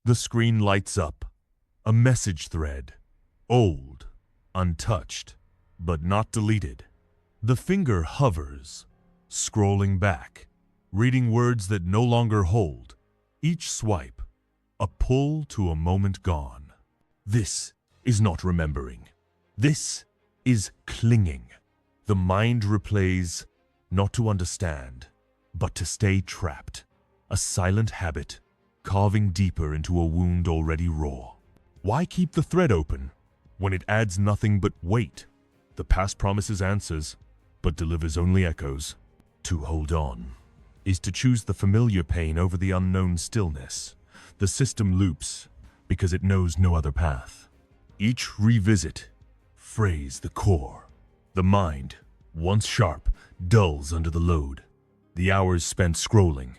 The screen lights up. A message thread. Old, untouched, but not deleted. The finger hovers, scrolling back, reading words that no longer hold. Each swipe, a pull to a moment gone. This is not remembering. This is clinging. The mind replays, not to understand, but to stay trapped. A silent habit, carving deeper into a wound already raw. Why keep the thread open when it adds nothing but weight? The past promises answers, but delivers only echoes. To hold on is to choose the familiar pain over the unknown stillness. The system loops because it knows no other path. Each revisit frays the core. The mind, once sharp, dulls under the load. The hours spent scrolling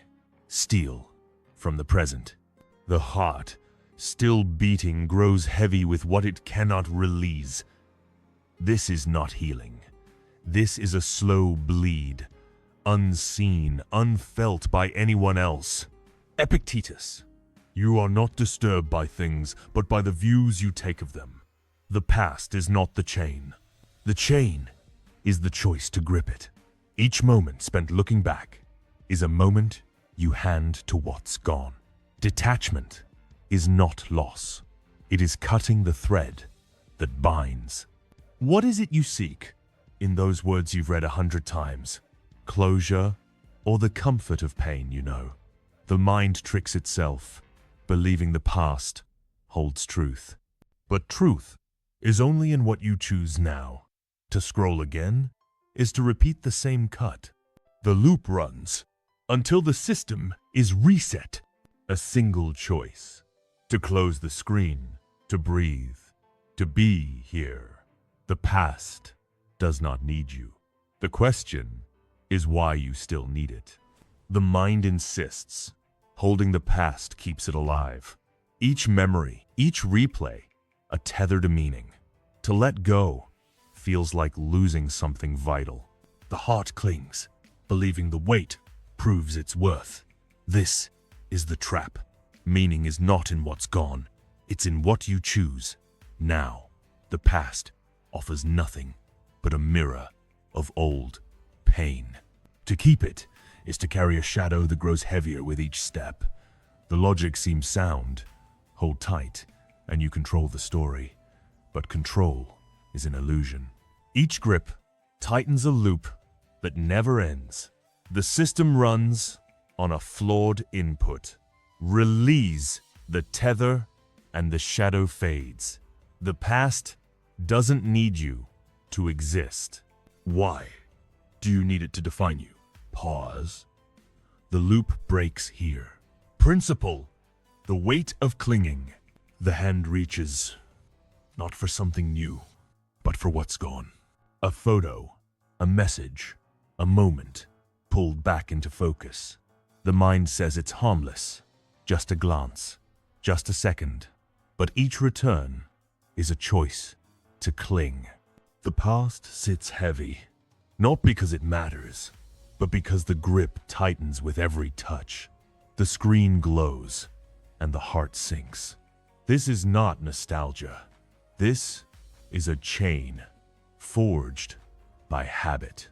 steal from the present. The heart, still beating, grows heavy with what it cannot release. This is not healing. This is a slow bleed, unseen, unfelt by anyone else. Epictetus, you are not disturbed by things, but by the views you take of them. The past is not the chain. The chain is the choice to grip it. Each moment spent looking back is a moment you hand to what's gone. Detachment is not loss. It is cutting the thread that binds. What is it you seek in those words you've read 100 times? Closure or the comfort of pain you know? The mind tricks itself, believing the past holds truth. But truth is only in what you choose now. To scroll again is to repeat the same cut. The loop runs until the system is reset. A single choice: to close the screen, to breathe, to be here. The past does not need you. The question is why you still need it. The mind insists. Holding the past keeps it alive. Each memory, each replay, a tether to meaning. To let go feels like losing something vital. The heart clings, believing the weight proves its worth. This is the trap. Meaning is not in what's gone. It's in what you choose now. The past offers nothing but a mirror of old pain. To keep it is to carry a shadow that grows heavier with each step. The logic seems sound. Hold tight and you control the story. But control is an illusion. Each grip tightens a loop that never ends. The system runs on a flawed input. Release the tether and the shadow fades. The past doesn't need you to exist. Why do you need it to define you? Pause. The loop breaks here. Principle, the weight of clinging. The hand reaches, not for something new, but for what's gone. A photo, a message, a moment, pulled back into focus. The mind says it's harmless, just a glance, just a second. But each return is a choice to cling. The past sits heavy, not because it matters, but because the grip tightens with every touch. The screen glows, and the heart sinks. This is not nostalgia. This is a chain forged by habit.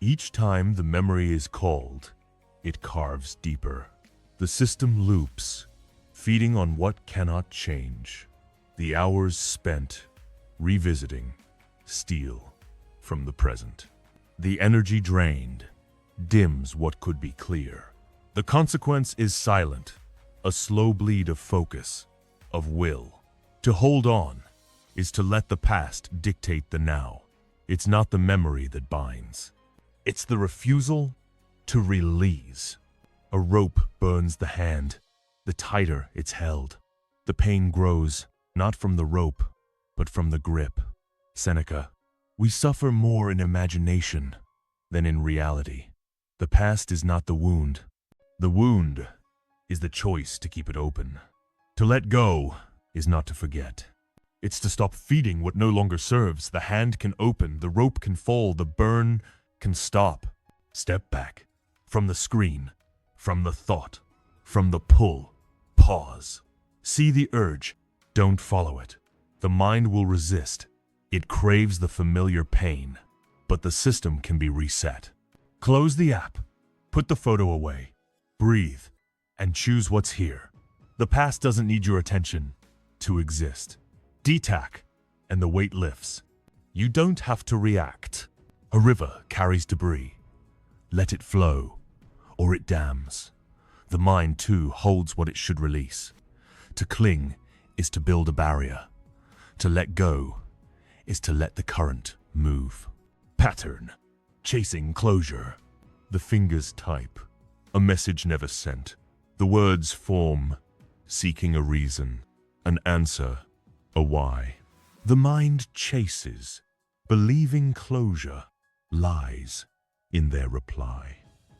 Each time the memory is called, it carves deeper. The system loops, feeding on what cannot change. The hours spent revisiting steal from the present. The energy drained dims what could be clear. The consequence is silent, a slow bleed of focus, of will. To hold on is to let the past dictate the now. It's not the memory that binds. It's the refusal to release. A rope burns the hand. The tighter it's held, the pain grows, not from the rope, but from the grip. Seneca, we suffer more in imagination than in reality. The past is not the wound. The wound is the choice to keep it open. To let go is not to forget. It's to stop feeding what no longer serves. The hand can open, the rope can fall, the burn can stop. Step back from the screen, from the thought, from the pull. Pause. See the urge, don't follow it. The mind will resist. It craves the familiar pain, but the system can be reset. Close the app, put the photo away, breathe, and choose what's here. The past doesn't need your attention to exist. Detack, and the weight lifts. You don't have to react. A river carries debris. Let it flow, or it dams. The mind, too, holds what it should release. To cling is to build a barrier. To let go is to let the current move. Pattern, chasing closure. The fingers type, a message never sent. The words form, seeking a reason, an answer, a why. The mind chases, believing closure lies in their reply.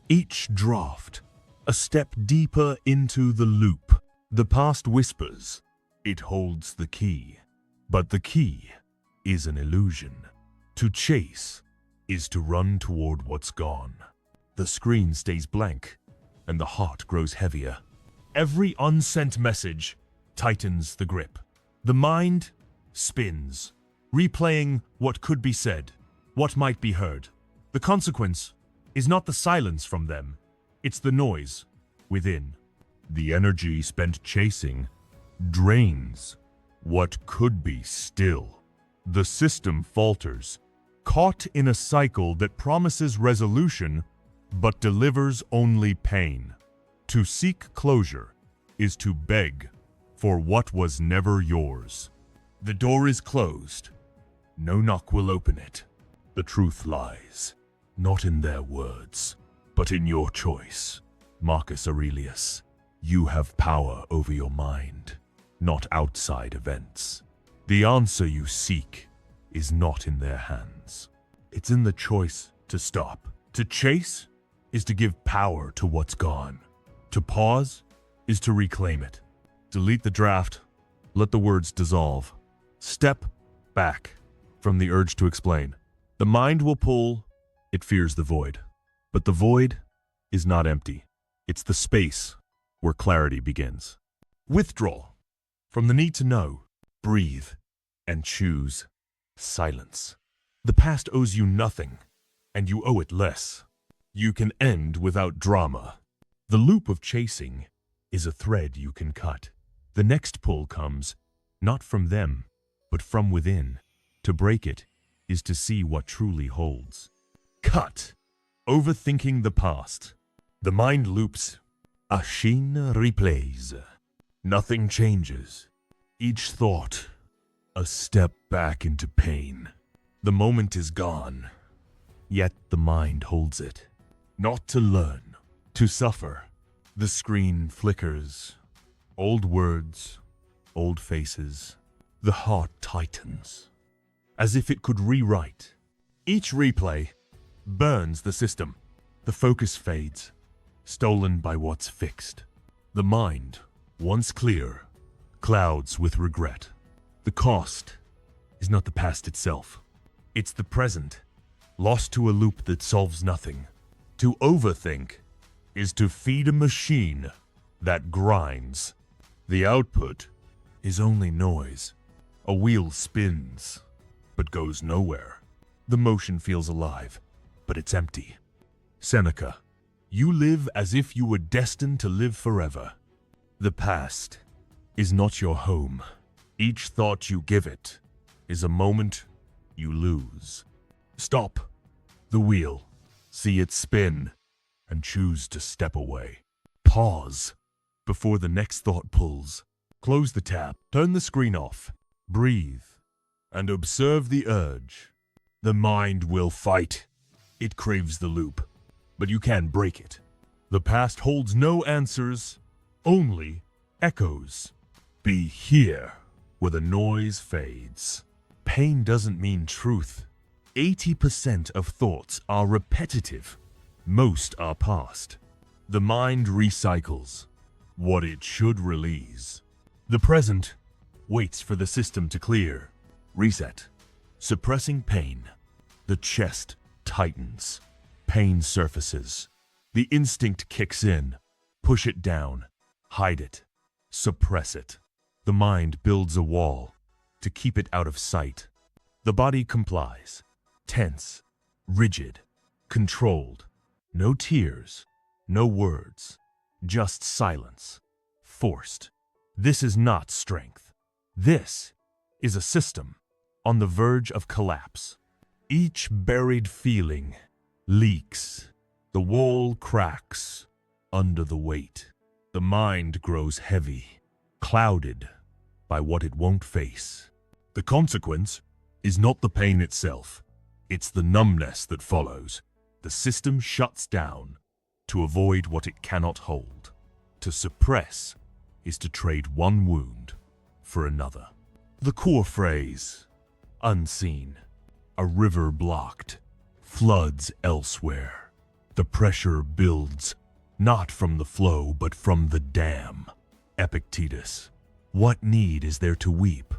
Each draft, a step deeper into the loop. The past whispers, it holds the key. But the key is an illusion. To chase is to run toward what's gone. The screen stays blank, and the heart grows heavier. Every unsent message tightens the grip. The mind spins, replaying what could be said, what might be heard. The consequence is not the silence from them, it's the noise within. The energy spent chasing drains what could be still. The system falters, caught in a cycle that promises resolution but delivers only pain. To seek closure is to beg for what was never yours. The door is closed. No knock will open it. The truth lies, not in their words, but in your choice. Marcus Aurelius, you have power over your mind, not outside events. The answer you seek is not in their hands. It's in the choice to stop. To chase is to give power to what's gone. To pause is to reclaim it. Delete the draft. Let the words dissolve. Step back from the urge to explain. The mind will pull. It fears the void. But the void is not empty. It's the space where clarity begins. Withdraw from the need to know. Breathe and choose silence. The past owes you nothing, and you owe it less. You can end without drama. The loop of chasing is a thread you can cut. The next pull comes not from them, but from within. To break it is to see what truly holds. Cut. Overthinking the past. The mind loops. A machine replays. Nothing changes. Each thought, a step back into pain. The moment is gone, yet the mind holds it. Not to learn, to suffer. The screen flickers. Old words, old faces. The heart tightens, as if it could rewrite. Each replay burns the system. The focus fades, stolen by what's fixed. The mind, once clear, clouds with regret. The cost is not the past itself. It's the present, lost to a loop that solves nothing. To overthink is to feed a machine that grinds. The output is only noise. A wheel spins, but goes nowhere. The motion feels alive, but it's empty. Seneca, you live as if you were destined to live forever. The past is not your home. Each thought you give it is a moment you lose. Stop the wheel, see it spin, and choose to step away. Pause before the next thought pulls. Close the tab, turn the screen off, breathe, and observe the urge. The mind will fight. It craves the loop, but you can break it. The past holds no answers, only echoes. Be here where the noise fades. Pain doesn't mean truth. 80% of thoughts are repetitive. Most are past. The mind recycles what it should release. The present waits for the system to clear. Reset. Suppressing pain. The chest tightens. Pain surfaces. The instinct kicks in. Push it down. Hide it. Suppress it. The mind builds a wall to keep it out of sight. The body complies, tense, rigid, controlled. No tears, no words, just silence, forced. This is not strength. This is a system on the verge of collapse. Each buried feeling leaks. The wall cracks under the weight. The mind grows heavy, clouded by what it won't face. The consequence is not the pain itself. It's the numbness that follows. The system shuts down to avoid what it cannot hold. To suppress is to trade one wound for another. The core phrase, unseen, a river blocked, floods elsewhere. The pressure builds, not from the flow, but from the dam. Epictetus. What need is there to weep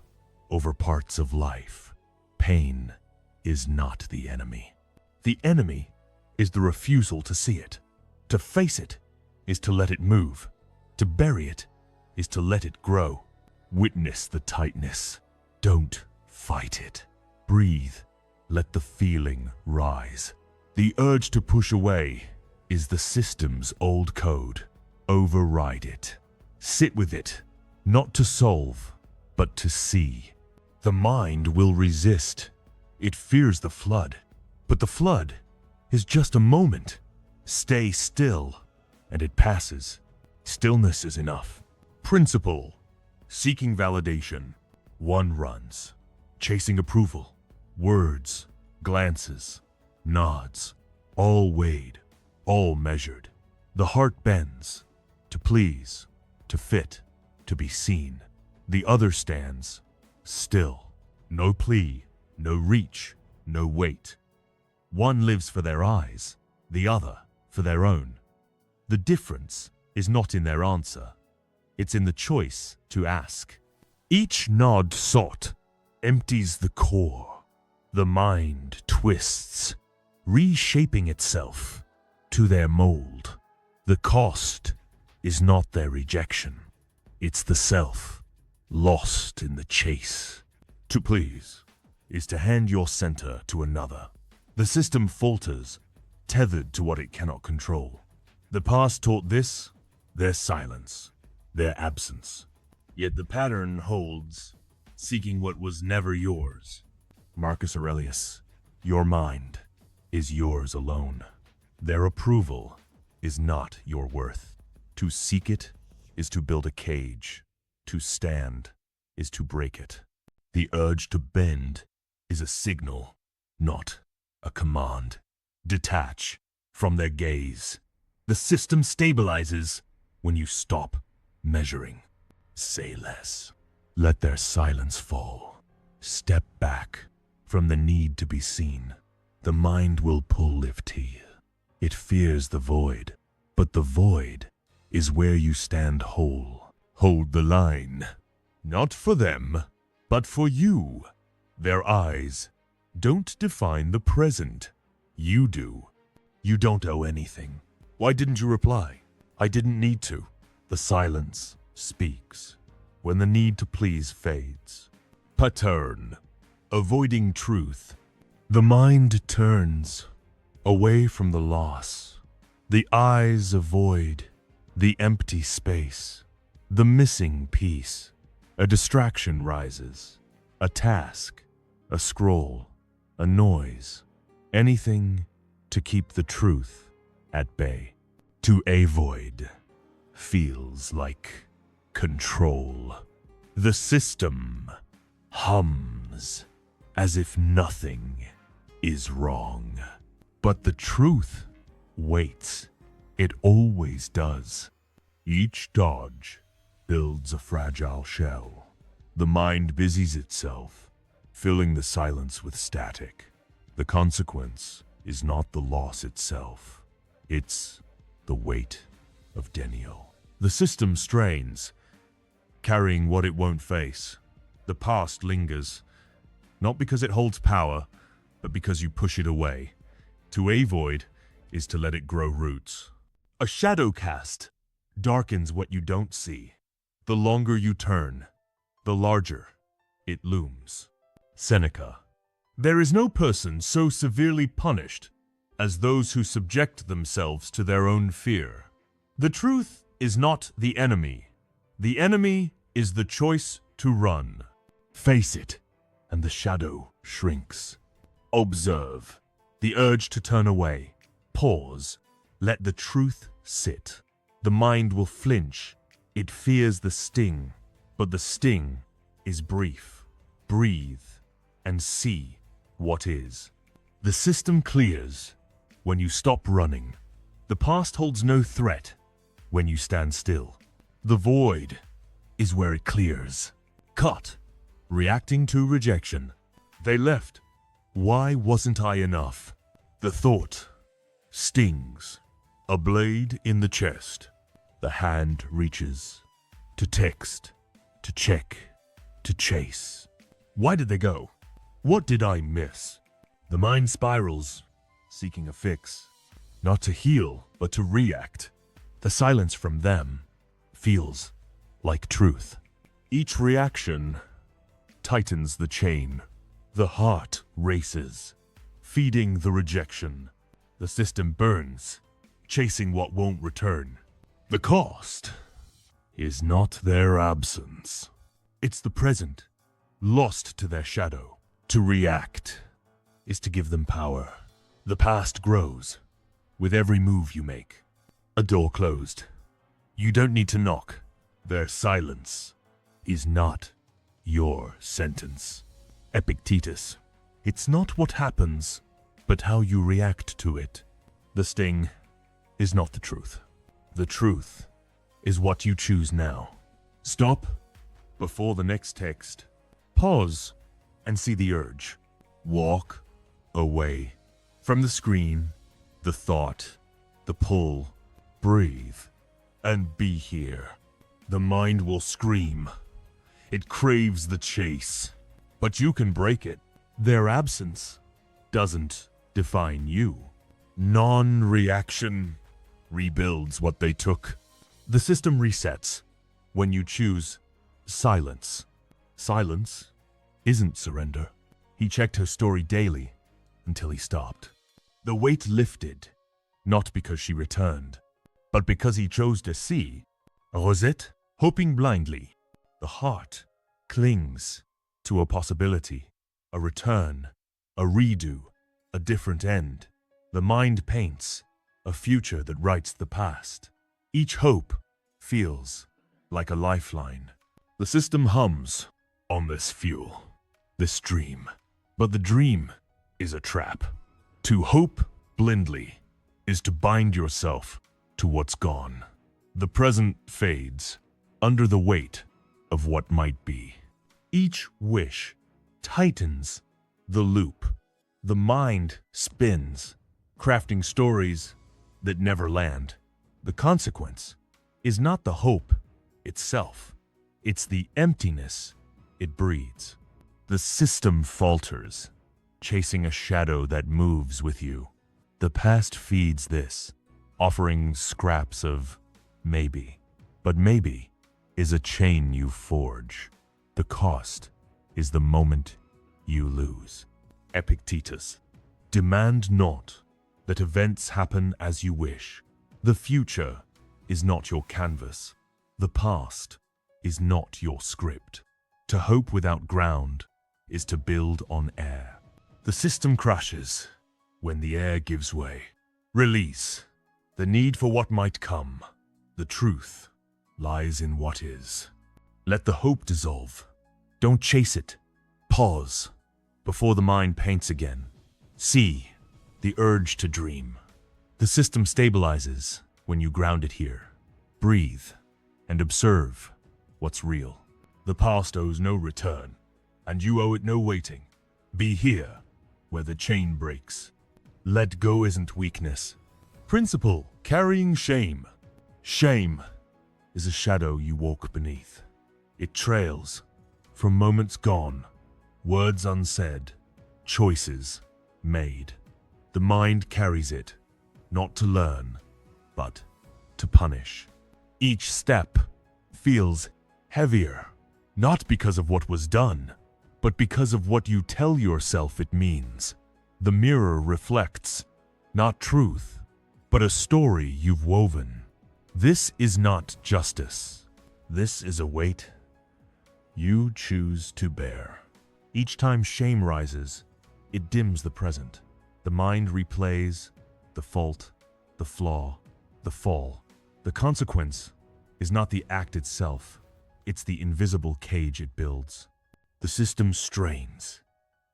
over parts of life? Pain is not the enemy. The enemy is the refusal to see it. To face it is to let it move. To bury it is to let it grow. Witness the tightness. Don't fight it. Breathe. Let the feeling rise. The urge to push away is the system's old code. Override it. Sit with it, not to solve, but to see. The mind will resist. It fears the flood, but the flood is just a moment. Stay still, and it passes. Stillness is enough. Principle. Seeking validation. One runs. Chasing approval. Words, glances, nods. All weighed, all measured. The heart bends. To please, to fit, to be seen. The other stands. Still. No plea, no reach, no weight. One lives for their eyes, the other for their own. The difference is not in their answer. It's in the choice to ask. Each nod sought empties the core. The mind twists, reshaping itself to their mold. The cost is not their rejection. It's the self, lost in the chase. To please is to hand your center to another. The system falters, tethered to what it cannot control. The past taught this, their silence, their absence. Yet the pattern holds, seeking what was never yours. Marcus Aurelius, your mind is yours alone. Their approval is not your worth. To seek it is to build a cage. To stand is to break it. The urge to bend is a signal, not a command. Detach from their gaze. The system stabilizes when you stop measuring. Say less. Let their silence fall. Step back from the need to be seen. The mind will pull lifty. It fears the void, but the void is where you stand whole. Hold the line. Not for them, but for you. Their eyes don't define the present. You do. You don't owe anything. Why didn't you reply? I didn't need to. The silence speaks when the need to please fades. Pattern. Avoiding truth. The mind turns away from the loss. The eyes avoid the empty space, the missing piece. A distraction rises. A task, a scroll, a noise. Anything to keep the truth at bay. To avoid feels like control. The system hums as if nothing is wrong. But the truth waits. It always does. Each dodge builds a fragile shell. The mind busies itself, filling the silence with static. The consequence is not the loss itself. It's the weight of denial. The system strains, carrying what it won't face. The past lingers, not because it holds power, but because you push it away. To avoid is to let it grow roots. A shadow cast darkens what you don't see. The longer you turn, the larger it looms. Seneca. There is no person so severely punished as those who subject themselves to their own fear. The truth is not the enemy. The enemy is the choice to run. Face it, and the shadow shrinks. Observe the urge to turn away. Pause. Let the truth sit. The mind will flinch. It fears the sting, but the sting is brief. Breathe and see what is. The system clears when you stop running. The past holds no threat when you stand still. The void is where it clears. Cut. Reacting to rejection. They left. Why wasn't I enough? The thought stings. A blade in the chest. The hand reaches. To text. To check. To chase. Why did they go? What did I miss? The mind spirals, seeking a fix. Not to heal, but to react. The silence from them feels like truth. Each reaction tightens the chain. The heart races, feeding the rejection. The system burns, chasing what won't return. The cost is not their absence. It's the present, lost to their shadow. To react is to give them power. The past grows with every move you make. A door closed. You don't need to knock. Their silence is not your sentence. Epictetus. It's not what happens, but how you react to it. The sting is not the truth. The truth is what you choose now. Stop before the next text. Pause and see the urge. Walk away from the screen, the thought, the pull. Breathe and be here. The mind will scream. It craves the chase, but you can break it. Their absence doesn't define you. Non-reaction rebuilds what they took. The system resets when you choose silence. Silence isn't surrender. He checked her story daily until he stopped. The weight lifted, not because she returned, but because he chose to see. Rosette, hoping blindly. The heart clings to a possibility, a return, a redo, a different end. The mind paints a future that writes the past. Each hope feels like a lifeline. The system hums on this fuel, this dream. But the dream is a trap. To hope blindly is to bind yourself to what's gone. The present fades under the weight of what might be. Each wish tightens the loop. The mind spins, crafting stories that never land. The consequence is not the hope itself. It's the emptiness it breeds. The system falters, chasing a shadow that moves with you. The past feeds this, offering scraps of maybe. But maybe is a chain you forge. The cost is the moment you lose. Epictetus. Demand not that events happen as you wish. The future is not your canvas. The past is not your script. To hope without ground is to build on air. The system crashes when the air gives way. Release the need for what might come. The truth lies in what is. Let the hope dissolve. Don't chase it. Pause before the mind paints again. See the urge to dream. The system stabilizes when you ground it here. Breathe and observe what's real. The past owes no return, and you owe it no waiting. Be here where the chain breaks. Let go isn't weakness. Principle carrying shame. Shame is a shadow you walk beneath. It trails from moments gone, words unsaid, choices made. The mind carries it, not to learn, but to punish. Each step feels heavier Not because of what was done, but because of what you tell yourself it means. The mirror reflects, not truth, but a story you've woven. This is not justice. This is a weight you choose to bear. Each time shame rises, it dims the present. The mind replays the fault, the flaw, the fall. The consequence is not the act itself, it's the invisible cage it builds. The system strains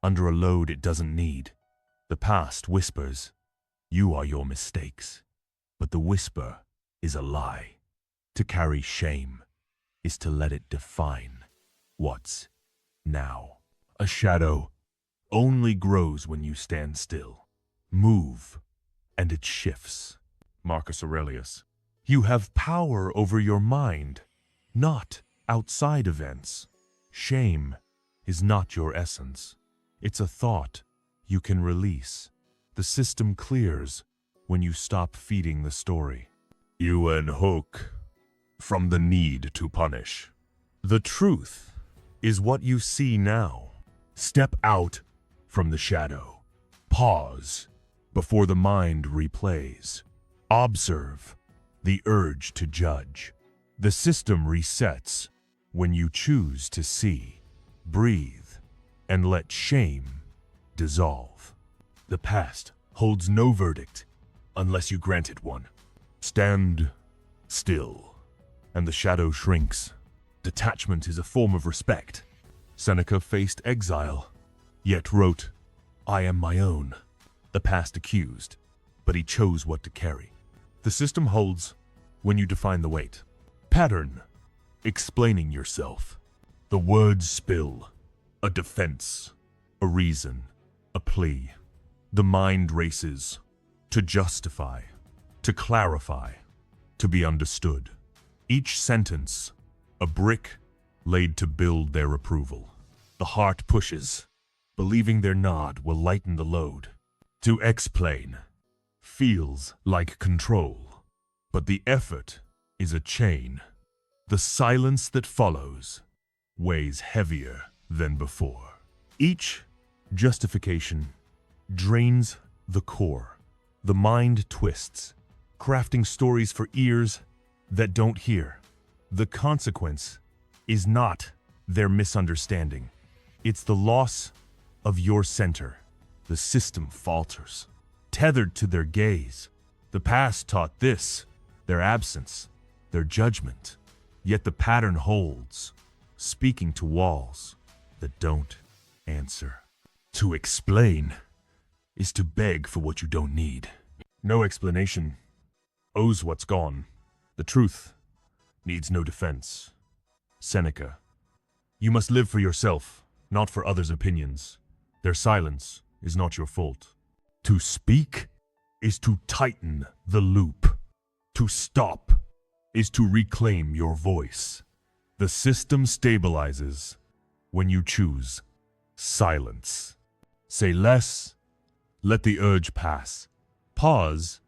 under a load it doesn't need. The past whispers, "You are your mistakes." But the whisper is a lie. To carry shame is to let it define what's now. A shadow only grows when you stand still. Move, and it shifts. Marcus Aurelius. You have power over your mind, not outside events. Shame is not your essence. It's a thought you can release. The system clears when you stop feeding the story. You unhook from the need to punish. The truth is what you see now. Step out from the shadow. Pause before the mind replays. Observe the urge to judge. The system resets when you choose to see, breathe, and let shame dissolve. The past holds no verdict unless you grant it one. Stand still, and the shadow shrinks. Detachment is a form of respect. Seneca faced exile, yet wrote, "I am my own." The past accused, but he chose what to carry. The system holds when you define the weight. Pattern, explaining yourself. The words spill, a defense, a reason, a plea. The mind races to justify, to clarify, to be understood. Each sentence, a brick laid to build their approval. The heart pushes, believing their nod will lighten the load. To explain feels like control, but the effort is a chain. The silence that follows weighs heavier than before. Each justification drains the core. The mind twists, crafting stories for ears that don't hear. The consequence is not their misunderstanding. It's the loss of your center. The system falters, tethered to their gaze. The past taught this, their absence, their judgment. Yet the pattern holds, speaking to walls that don't answer. To explain is to beg for what you don't need. No explanation owes what's gone. The truth needs no defense. Seneca. You must live for yourself, not for others' opinions. Their silence is not your fault. To speak is to tighten the loop. To stop is to reclaim your voice. The system stabilizes when you choose silence. Say less, let the urge pass. Pause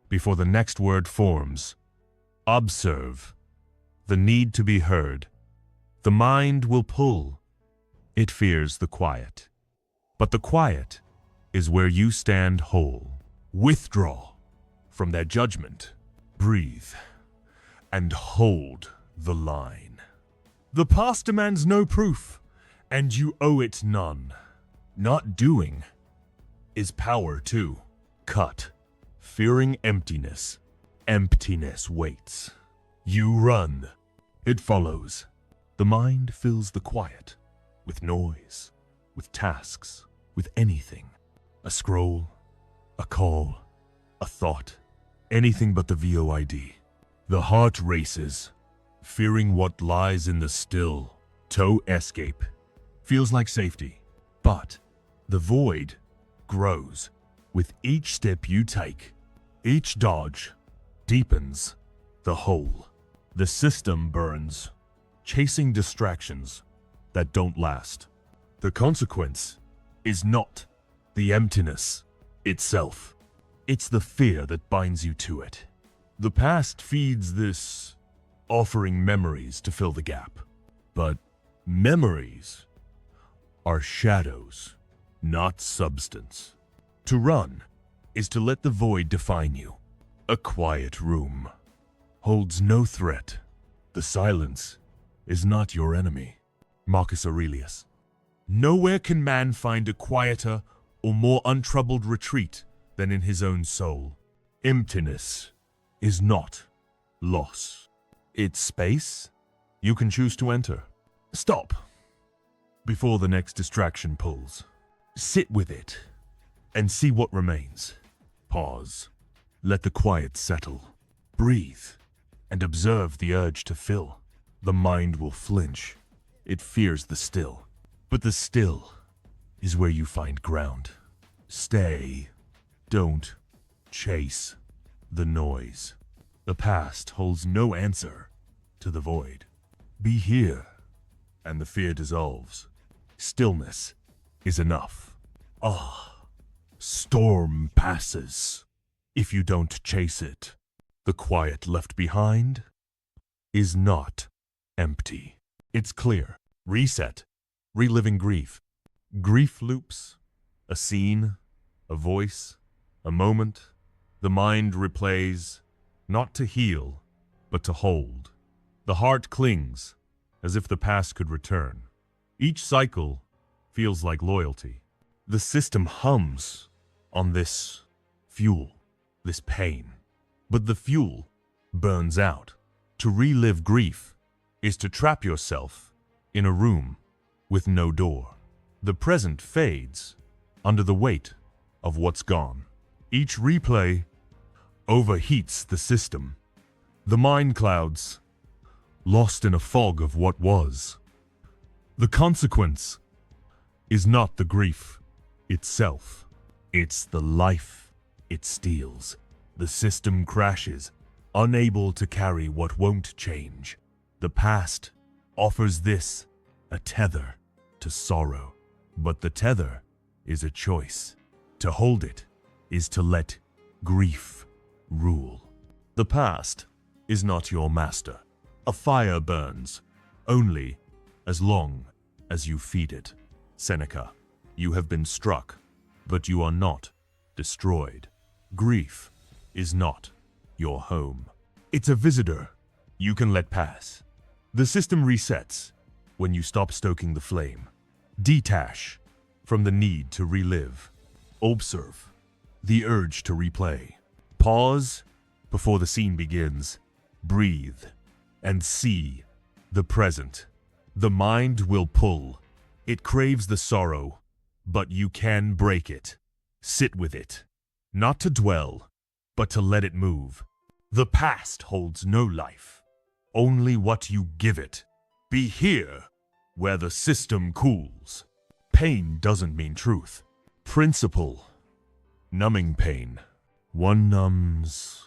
before the next word forms. Observe the need to be heard. The mind will pull. It fears the quiet. But the quiet is where you stand whole. Withdraw from their judgment. Breathe and hold the line. The past demands no proof, and you owe it none. Not doing is power too. Cut, fearing emptiness. Emptiness waits. You run, it follows. The mind fills the quiet with noise, with tasks, with anything. A scroll, a call, a thought, anything but the void. The heart races, fearing what lies in the still. Toe escape feels like safety, but the void grows with each step you take. Each dodge deepens the hole. The system burns, chasing distractions that don't last. The consequence is not the emptiness itself. It's the fear that binds you to it. The past feeds this, offering memories to fill the gap. But Memories are shadows, not substance. To run is to let the void define you. A quiet room holds no threat. The silence is not your enemy. Marcus Aurelius. Nowhere can man find a quieter or more untroubled retreat than in his own soul. Emptiness is not loss. It's space you can choose to enter. Stop before the next distraction pulls. Sit with it and see what remains. Pause. Let the quiet settle. Breathe and observe the urge to fill. The mind will flinch. It fears the still. But the still is where you find ground. Stay. Don't chase the noise. The past holds no answer to the void. Be here, and the fear dissolves. Stillness is enough. Storm passes. If you don't chase it, the quiet left behind is not empty. It's clear. Reset. Reliving grief. Grief loops. A scene. A voice. A moment. The mind replays, not to heal, but to hold. The heart clings, as if the past could return. Each cycle feels like loyalty. The system hums on this fuel, this pain. But the fuel burns out. To relive grief is to trap yourself in a room with no door. The present fades under the weight of what's gone. Each replay overheats the system. The mind clouds, lost in a fog of what was. The consequence is not the grief itself. It's the life it steals. The system crashes, unable to carry what won't change. The past offers this, a tether to sorrow. But the tether is a choice. To hold it is to let grief rule. The past is not your master. A fire burns only as long as you feed it. Seneca, you have been struck, but you are not destroyed. Grief is not your home. It's a visitor you can let pass. The system resets when you stop stoking the flame. Detach from the need to relive. Observe the urge to replay. Pause before the scene begins. Breathe and see the present. The mind will pull. It craves the sorrow, but you can break it. Sit with it, not to dwell, but to let it move. The past holds no life, only what you give it. Be here where the system cools. Pain doesn't mean truth. Principle. Numbing pain. One numbs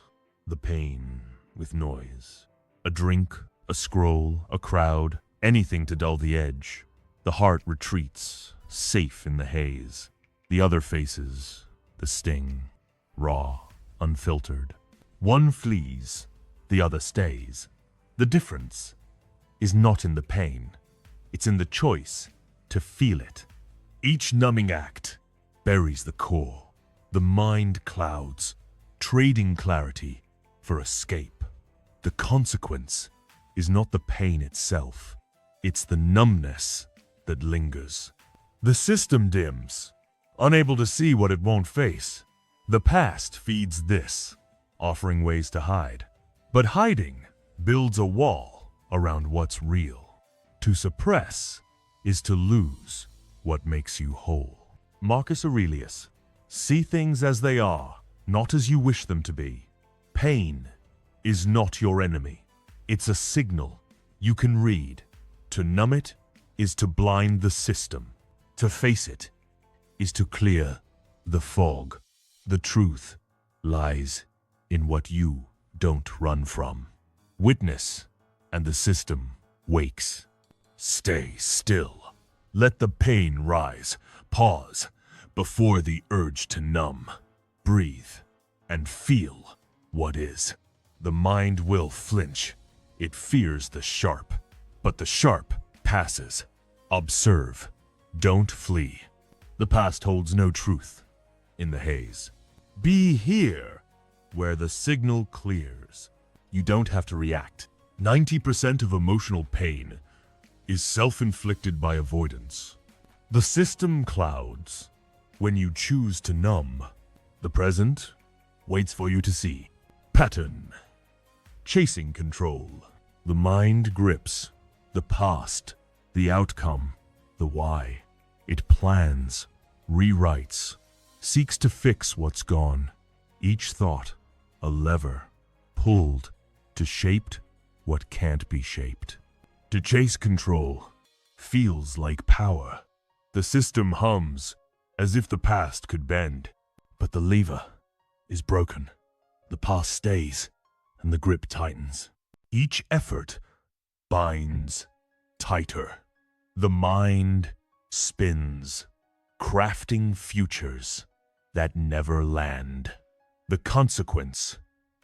the pain with noise. A drink, a scroll, a crowd, anything to dull the edge. The heart retreats, safe in the haze. The other faces the sting, raw, unfiltered. One flees, the other stays. The difference is not in the pain. It's in the choice to feel it. Each numbing act buries the core. The mind clouds, trading clarity for escape. The consequence is not the pain itself. It's the numbness that lingers. The system dims, unable to see what it won't face. The past feeds this, offering ways to hide. But hiding builds a wall around what's real. To suppress is to lose what makes you whole. Marcus Aurelius. See things as they are, not as you wish them to be. Pain is not your enemy. It's a signal you can read. To numb it is to blind the system. To face it is to clear the fog. The truth lies in what you don't run from. Witness, and the system wakes. Stay still. Let the pain rise. Pause before the urge to numb. Breathe and feel what is. The mind will flinch. It fears the sharp, but the sharp passes. Observe. Don't flee. The past holds no truth in the haze. Be here where the signal clears. You don't have to react. 90% of emotional pain is self-inflicted by avoidance. The system clouds when you choose to numb. The present waits for you to see. Pattern. Chasing control. The mind grips. The past. The outcome. The why. It plans. Rewrites. Seeks to fix what's gone. Each thought, a lever, pulled to shape what can't be shaped. To chase control feels like power. The system hums as if the past could bend. But the lever is broken. The past stays and the grip tightens. Each effort binds tighter. The mind spins, crafting futures that never land. The consequence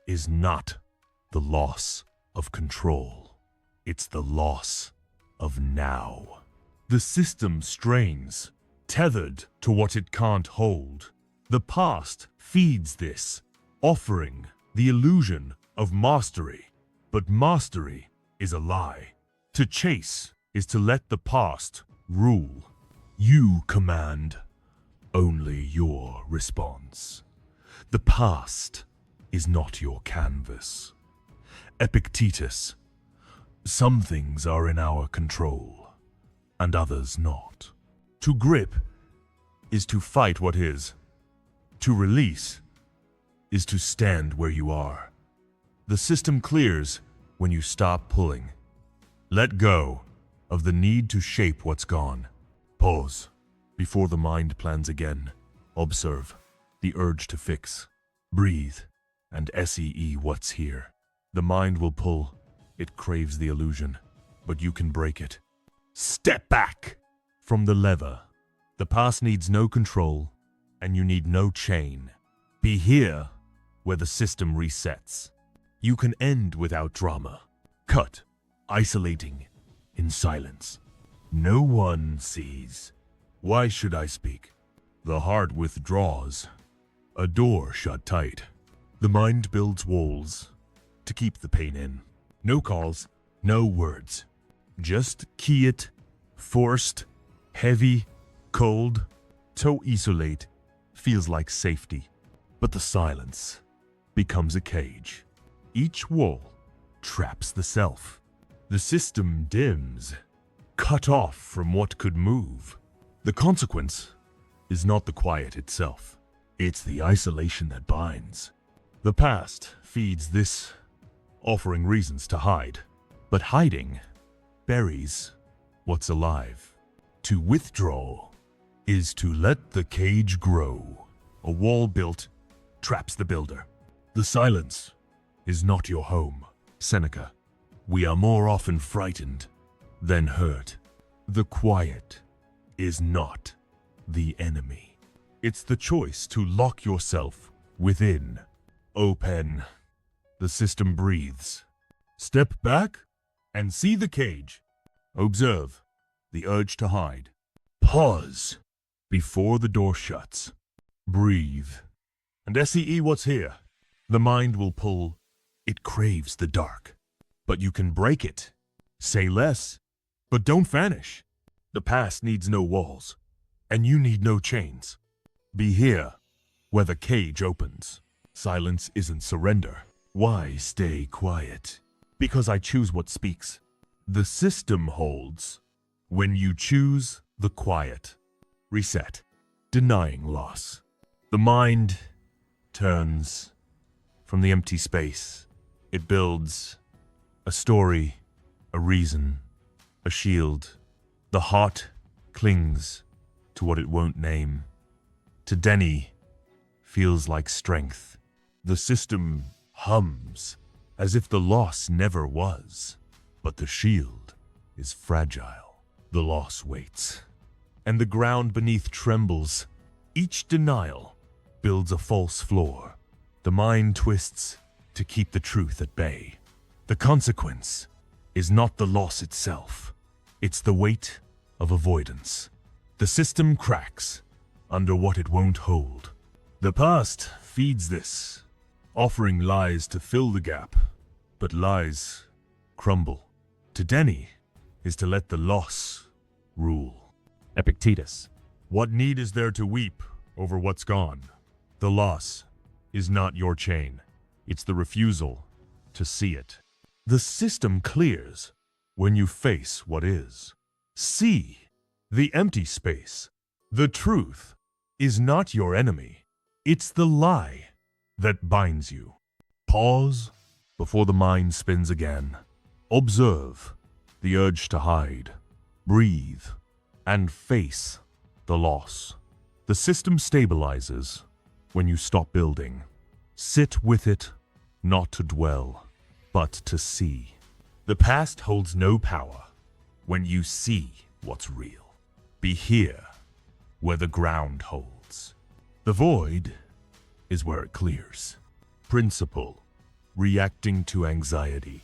is not the loss of control. It's the loss of now. The system strains, tethered to what it can't hold. The past feeds this, offering the illusion of mastery. But mastery is a lie. To chase is to let the past rule. You command only your response. The past is not your canvas. Epictetus, some things are in our control, and others not. To grip is to fight what is. To release is to stand where you are. The system clears when you stop pulling. Let go of the need to shape what's gone. Pause before the mind plans again. Observe the urge to fix. Breathe and see what's here. The mind will pull. It craves the illusion, but you can break it. Step back from the lever. The past needs no control, and you need no chain. Be here where the system resets. You can end without drama. Cut, isolating, in silence. No one sees. Why should I speak? The heart withdraws. A door shut tight. The mind builds walls to keep the pain in. No calls, no words. Just key it, forced, heavy, cold. To isolate feels like safety, but the silence becomes a cage. Each wall traps the self. The system dims, cut off from what could move. The consequence is not the quiet itself. It's the isolation that binds. The past feeds this, offering reasons to hide. But hiding buries what's alive. To withdraw is to let the cage grow. A wall built traps the builder. The silence is not your home. Seneca. We are more often frightened than hurt. The quiet is not the enemy. It's the choice to lock yourself within. Open. The system breathes. Step back and see the cage. Observe the urge to hide. Pause before the door shuts. Breathe and see what's here. The mind will pull. It craves the dark. But you can break it. Say less, but don't vanish. The past needs no walls, and you need no chains. Be here where the cage opens. Silence isn't surrender. Why stay quiet? Because I choose what speaks. The system holds when you choose the quiet. Reset, denying loss. The mind turns from the empty space. It builds a story, a reason, a shield. The heart clings to what it won't name. To Denny, feels like strength. The system hums as if the loss never was. But the shield is fragile. The loss waits, and the ground beneath trembles. Each denial builds a false floor. The mind twists to keep the truth at bay. The consequence is not the loss itself. It's the weight of avoidance. The system cracks under what it won't hold. The past feeds this, offering lies to fill the gap, but lies crumble. To Denny is to let the loss rule. Epictetus. What need is there to weep over what's gone? The loss is not your chain. It's the refusal to see it. The system clears when you face what is. See the empty space. The truth is not your enemy. It's the lie that binds you. Pause before the mind spins again. Observe the urge to hide. Breathe and face the loss. The system stabilizes when you stop building. Sit with it, not to dwell, but to see. The past holds no power when you see what's real. Be here where the ground holds. The void is where it clears. Principle, reacting to anxiety.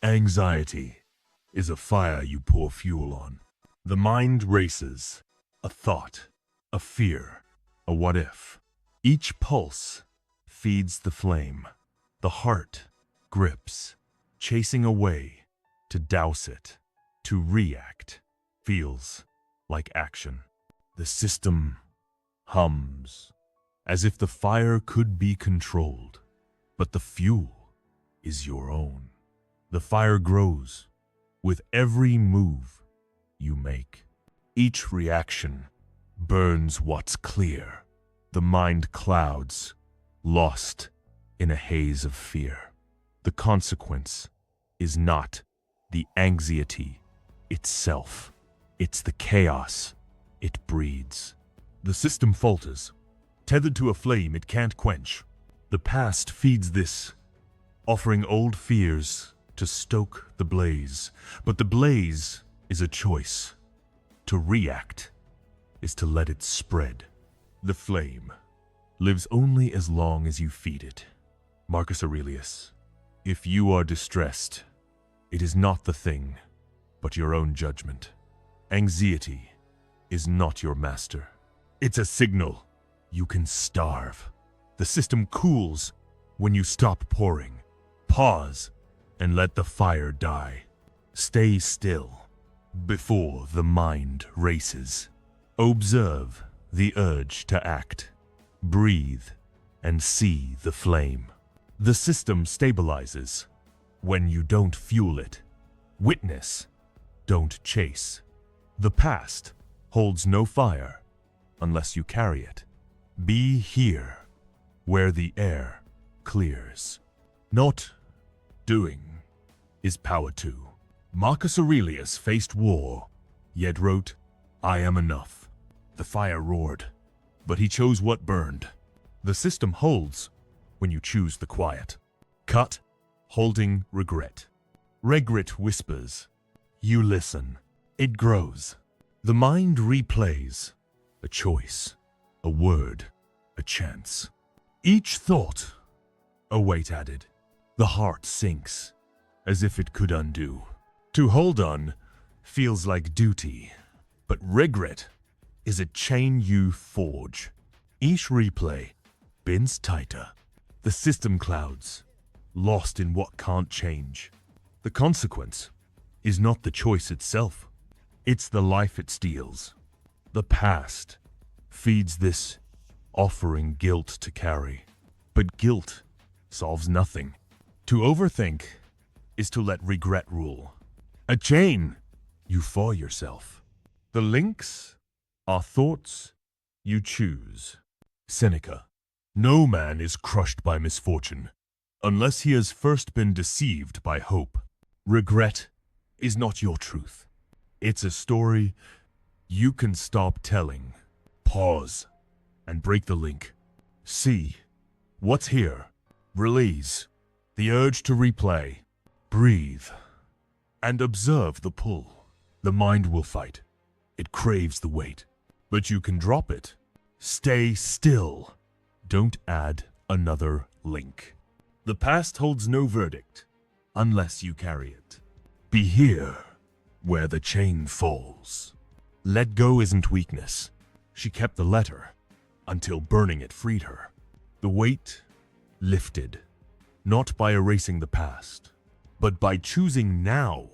Anxiety is a fire you pour fuel on. The mind races, a thought, a fear, a what if. Each pulse feeds the flame. The heart grips, chasing away to douse it. To react feels like action. The system hums as if the fire could be controlled, but the fuel is your own. The fire grows with every move you make. Each reaction burns what's clear. The mind clouds, lost in a haze of fear. The consequence is not the anxiety itself. It's the chaos it breeds. The system falters, tethered to a flame it can't quench. The past feeds this, offering old fears to stoke the blaze. But the blaze is a choice. To react is to let it spread. The flame lives only as long as you feed it. Marcus Aurelius. If you are distressed, it is not the thing, but your own judgment. Anxiety is not your master. It's a signal you can starve. The system cools when you stop pouring. Pause and let the fire die. Stay still before the mind races. Observe the urge to act. Breathe and see the flame. The system stabilizes when you don't fuel it. Witness, don't chase. The past holds no fire unless you carry it. Be here where the air clears. Not doing is power too. Marcus Aurelius faced war, yet wrote, "I am enough." The fire roared, but he chose what burned. The system holds when you choose the quiet. Cut, holding regret. Regret whispers. You listen. It grows. The mind replays. A choice, a word, a chance. Each thought, a weight added. The heart sinks, as if it could undo. To hold on feels like duty, but regret is a chain you forge. Each replay bends tighter. The system clouds, lost in what can't change. The consequence is not the choice itself. It's the life it steals. The past feeds this, offering guilt to carry. But guilt solves nothing. To overthink is to let regret rule. A chain you for yourself. The links are thoughts you choose. Seneca. No man is crushed by misfortune unless he has first been deceived by hope. Regret is not your truth. It's a story you can stop telling. Pause and break the link. See what's here. Release the urge to replay. Breathe and observe the pull. The mind will fight. It craves the weight, but you can drop it. Stay still. Don't add another link. The past holds no verdict unless you carry it. Be here where the chain falls. Let go isn't weakness. She kept the letter until burning it freed her. The weight lifted, not by erasing the past, but by choosing now.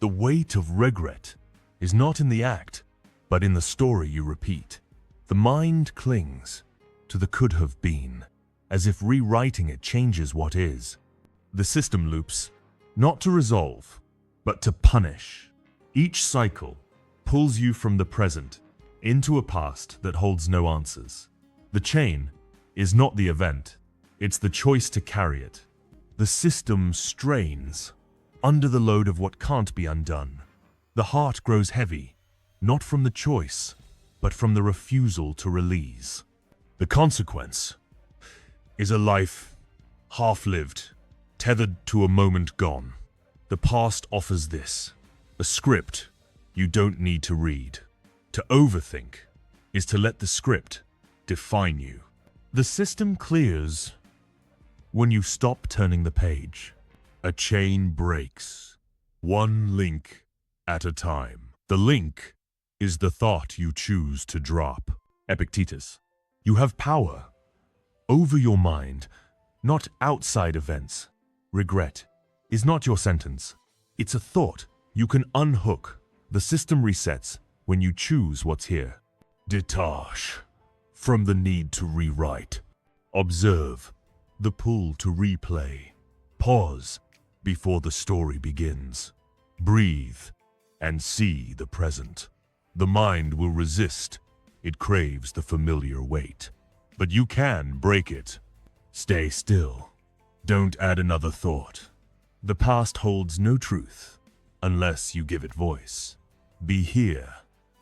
The weight of regret is not in the act, but in the story you repeat. The mind clings to the could have been, as if rewriting it changes what is. The system loops, not to resolve, but to punish. Each cycle pulls you from the present into a past that holds no answers. The chain is not the event, it's the choice to carry it. The system strains under the load of what can't be undone. The heart grows heavy, not from the choice, but from the refusal to release. The consequence is a life half-lived, tethered to a moment gone. The past offers this, a script you don't need to read. To overthink is to let the script define you. The system clears when you stop turning the page. A chain breaks, one link at a time. The link is the thought you choose to drop. Epictetus, you have power over your mind, not outside events. Regret is not your sentence. It's a thought you can unhook. The system resets when you choose what's here. Detach from the need to rewrite. Observe the pull to replay. Pause before the story begins. Breathe and see the present. The mind will resist. It craves the familiar weight. But you can break it. Stay still. Don't add another thought. The past holds no truth unless you give it voice. Be here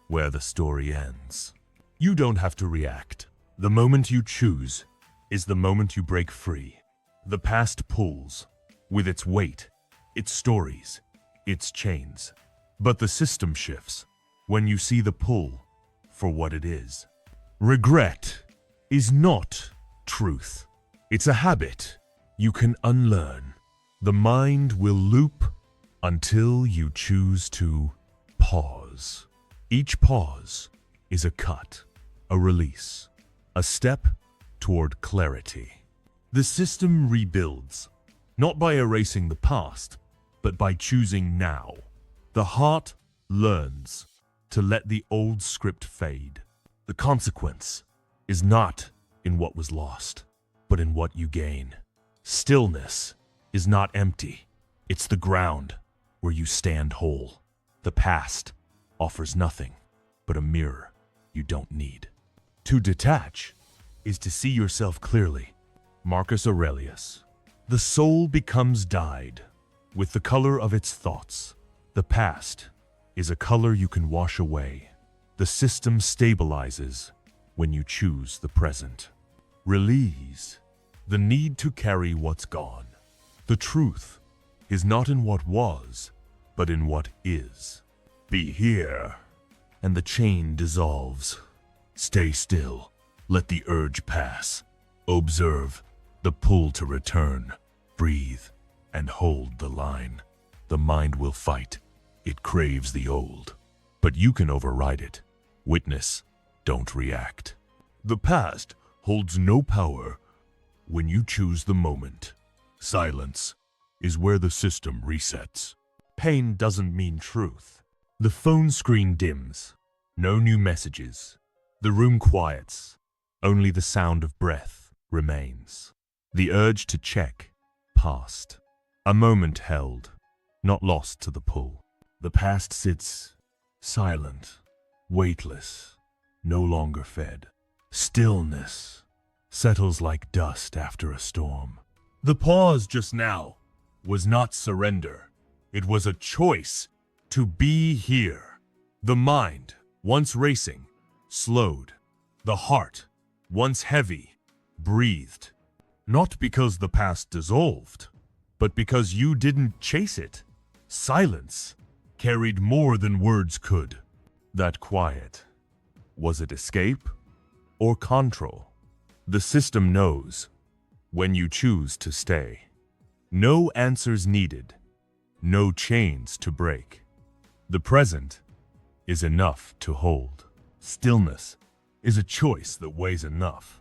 where the story ends. You don't have to react. The moment you choose is the moment you break free. The past pulls with its weight, its stories, its chains. But the system shifts when you see the pull for what it is. Regret is not truth. It's a habit you can unlearn. The mind will loop until you choose to pause. Each pause is a cut, a release, a step toward clarity. The system rebuilds, not by erasing the past, but by choosing now. The heart learns to let the old script fade. The consequence is not in what was lost, but in what you gain. Stillness is not empty. It's the ground where you stand whole. The past offers nothing but a mirror you don't need. To detach is to see yourself clearly. Marcus Aurelius. The soul becomes dyed with the color of its thoughts. The past is a color you can wash away. The system stabilizes when you choose the present. Release the need to carry what's gone. The truth is not in what was, but in what is. Be here, and the chain dissolves. Stay still. Let the urge pass. Observe the pull to return. Breathe and hold the line. The mind will fight. It craves the old, but you can override it. Witness, don't react. The past holds no power when you choose the moment. Silence is where the system resets. Pain doesn't mean truth. The phone screen dims. No new messages. The room quiets. Only the sound of breath remains. The urge to check passed. A moment held, not lost to the pull. The past sits silent, weightless, no longer fed. Stillness settles like dust after a storm. The pause just now was not surrender. It was a choice to be here. The mind, once racing, slowed. The heart, once heavy, breathed. Not because the past dissolved, but because you didn't chase it. Silence carried more than words could. That quiet, was it escape or control? The system knows when you choose to stay. No answers needed, no chains to break. The present is enough to hold. Stillness is a choice that weighs enough.